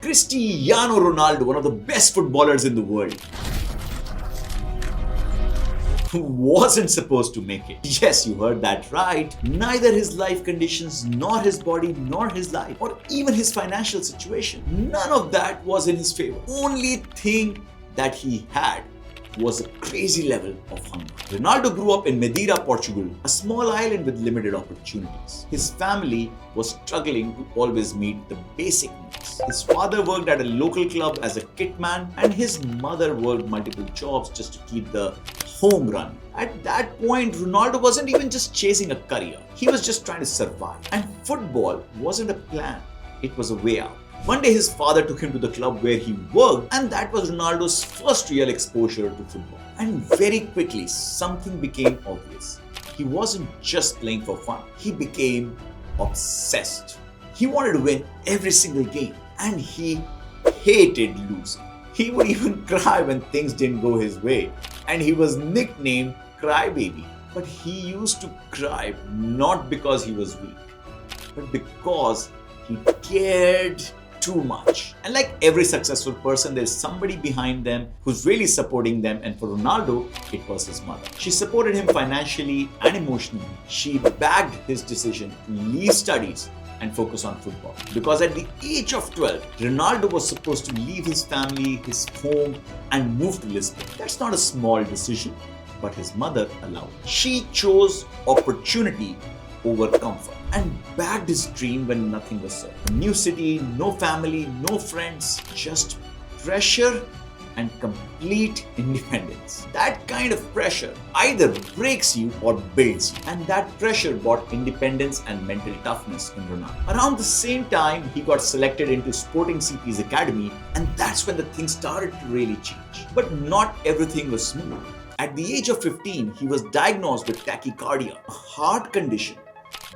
Cristiano Ronaldo, one of the best footballers in the world, who wasn't supposed to make it. Yes, you heard that right. Neither his life conditions, nor his body, nor his life, or even his financial situation, none of that was in his favor. Only thing that he had was a crazy level of hunger. Ronaldo grew up in Madeira, Portugal, a small island with limited opportunities. His family was struggling to always meet the basic needs. His father worked at a local club as a kitman, and his mother worked multiple jobs just to keep the home running. At that point, Ronaldo wasn't even just chasing a career. He was just trying to survive. And football wasn't a plan. It was a way out. One day his father took him to the club where he worked, and that was Ronaldo's first real exposure to football. And very quickly something became obvious. He wasn't just playing for fun. He became obsessed. He wanted to win every single game, and he hated losing. He would even cry when things didn't go his way, and he was nicknamed Crybaby. But he used to cry not because he was weak, but because he cared too much. And like every successful person, there's somebody behind them who's really supporting them, and for Ronaldo, it was his mother. She supported him financially and emotionally. She backed his decision to leave studies and focus on football. Because at the age of 12, Ronaldo was supposed to leave his family, his home, and move to Lisbon. That's not a small decision, but his mother allowed. She chose opportunity over comfort and backed his dream when nothing was certain. A new city, no family, no friends, just pressure and complete independence. That kind of pressure either breaks you or builds you. And that pressure brought independence and mental toughness in Ronaldo. Around the same time, he got selected into Sporting CP's academy, and that's when the things started to really change. But not everything was smooth. At the age of 15, he was diagnosed with tachycardia, a heart condition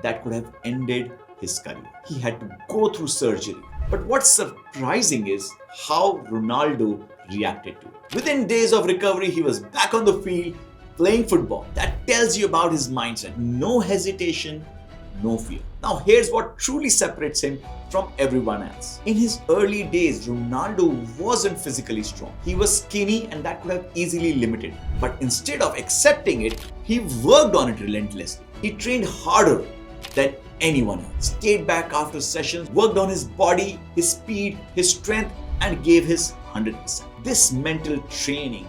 that could have ended his career. He had to go through surgery. But what's surprising is how Ronaldo reacted to it. Within days of recovery, he was back on the field playing football. That tells you about his mindset. No hesitation, no fear. Now here's what truly separates him from everyone else. In his early days, Ronaldo wasn't physically strong. He was skinny, and that could have easily limited him. But instead of accepting it, he worked on it relentlessly. He trained harder than anyone else, stayed back after sessions, worked on his body, his speed, his strength, and gave his 100%. This mental training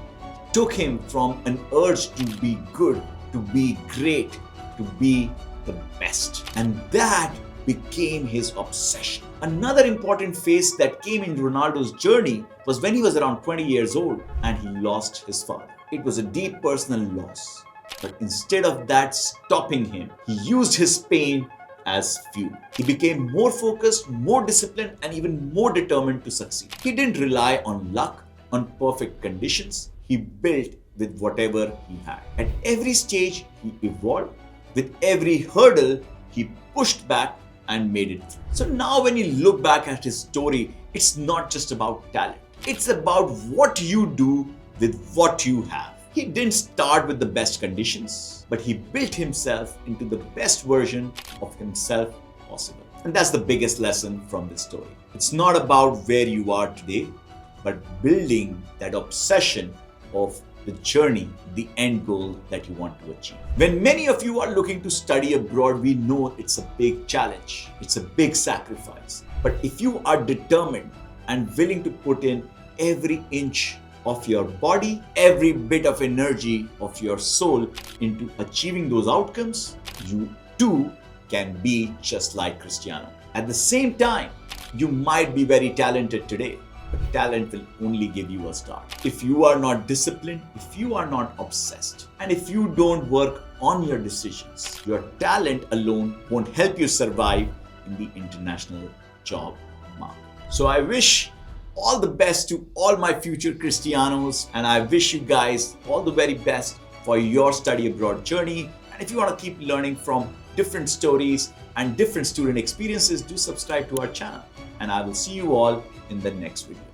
took him from an urge to be good, to be great, to be the best. And that became his obsession. Another important phase that came in Ronaldo's journey was when he was around 20 years old and he lost his father. It was a deep personal loss. But instead of that stopping him, he used his pain as fuel. He became more focused, more disciplined, and even more determined to succeed. He didn't rely on luck, on perfect conditions. He built with whatever he had. At every stage, he evolved. With every hurdle, he pushed back and made it through. So now when you look back at his story, it's not just about talent. It's about what you do with what you have. He didn't start with the best conditions, but he built himself into the best version of himself possible. And that's the biggest lesson from this story. It's not about where you are today, but building that obsession of the journey, the end goal that you want to achieve. When many of you are looking to study abroad, we know it's a big challenge. It's a big sacrifice. But if you are determined and willing to put in every inch of your body, every bit of energy of your soul into achieving those outcomes, you too can be just like Cristiano. At the same time, you might be very talented today, but talent will only give you a start. If you are not disciplined, if you are not obsessed, and if you don't work on your decisions, your talent alone won't help you survive in the international job market. So I wish all the best to all my future Cristianos, and I wish you guys all the very best for your study abroad journey. And if you want to keep learning from different stories and different student experiences, do subscribe to our channel, and I will see you all in the next video.